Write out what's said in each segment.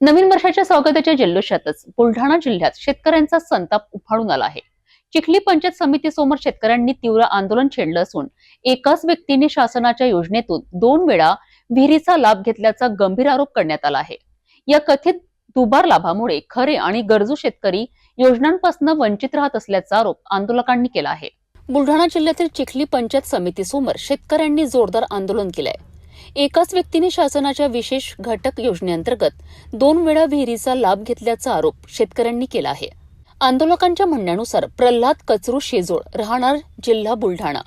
नवीन वर्षाच्या स्वागताच्या जल्लोषातच बुलढाणा जिल्ह्यात शेतकऱ्यांचा संताप उफाळून आला आहे। चिखली पंचायत समितीसमोर शेतकऱ्यांनी तीव्र आंदोलन छेडलं असून एकाच व्यक्तीने शासनाच्या योजनेतून 2 वेळा विहिरीचा लाभ घेतल्याचा गंभीर आरोप करण्यात आला आहे। या कथित दुबार लाभामुळे खरे आणि गरजू शेतकरी योजनांपासून वंचित राहत असल्याचा आरोप आंदोलकांनी केला आहे। बुलढाणा जिल्ह्यातील चिखली पंचायत समितीसमोर शेतकऱ्यांनी जोरदार आंदोलन केलंय। एकाच व्यक्तीने शासनाच्या विशेष घटक योजनेअंतर्गत 2 वेळा विहिरीचा लाभ घेतल्याचा आरोप शेतकऱ्यांनी केला आहे। आंदोलकांच्या म्हणण्यानुसार प्रल्हाद कचरू शेजोळ राहणार जिल्हा बुलढाणा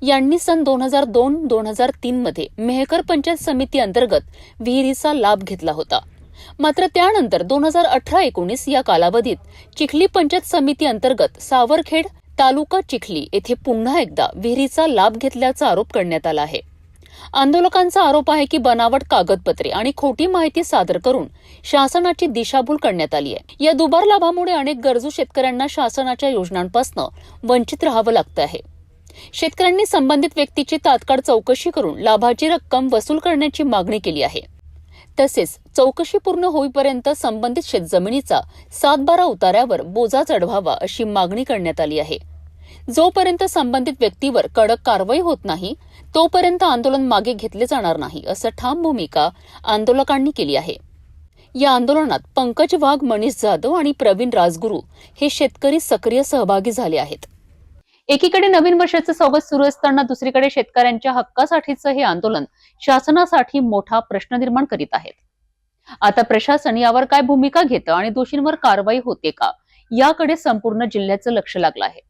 यांनी सन 2002-2003 मध्ये मेहकर पंचायत समिती अंतर्गत विहिरीचा लाभ घेतला होता। मात्र त्यानंतर 2018-19 या कालावधीत चिखली पंचायत समिती अंतर्गत सावरखेड तालुका चिखली येथे पुन्हा एकदा विहिरीचा लाभ घेतल्याचा आरोप करण्यात आला आहे। आंदोलकांचा आरोप आहे की बनावट कागदपत्रे आणि खोटी माहिती सादर करून शासनाची दिशाभूल करण्यात आली आहे। या दुबार लाभामुळे अनेक गरजू शेतकऱ्यांना शासनाच्या योजनांपासून वंचित राहावं लागतं आहे। शेतकऱ्यांनी संबंधित व्यक्तीची तात्काळ चौकशी करून लाभाची रक्कम वसूल करण्याची मागणी केली आहे। तसेच चौकशी पूर्ण होईपर्यंत संबंधित शेतजमिनीचा 7/12 उतार्यावर बोजा चढवावा अशी मागणी करण्यात आली आहे। जोपर्यंत संबंधित व्यक्तीवर कडक कारवाई होत नाही तोपर्यंत आंदोलन मागे घेतले जाणार नाही असं ठाम भूमिका आंदोलकांनी केली आहे। या आंदोलनात पंकज वाघ, मनीष जाधव आणि प्रवीण राजगुरू हे शेतकरी सक्रिय सहभागी झाले आहेत। एकीकडे नवीन वर्षाचं स्वागत सुरू असताना दुसरीकडे शेतकऱ्यांच्या हक्कासाठीचं हे आंदोलन शासनासाठी मोठा प्रश्न निर्माण करीत आहे। आता प्रशासन यावर काय भूमिका घेतं आणि दोषींवर कारवाई होते का याकडे संपूर्ण जिल्ह्याचं लक्ष लागलं आहे।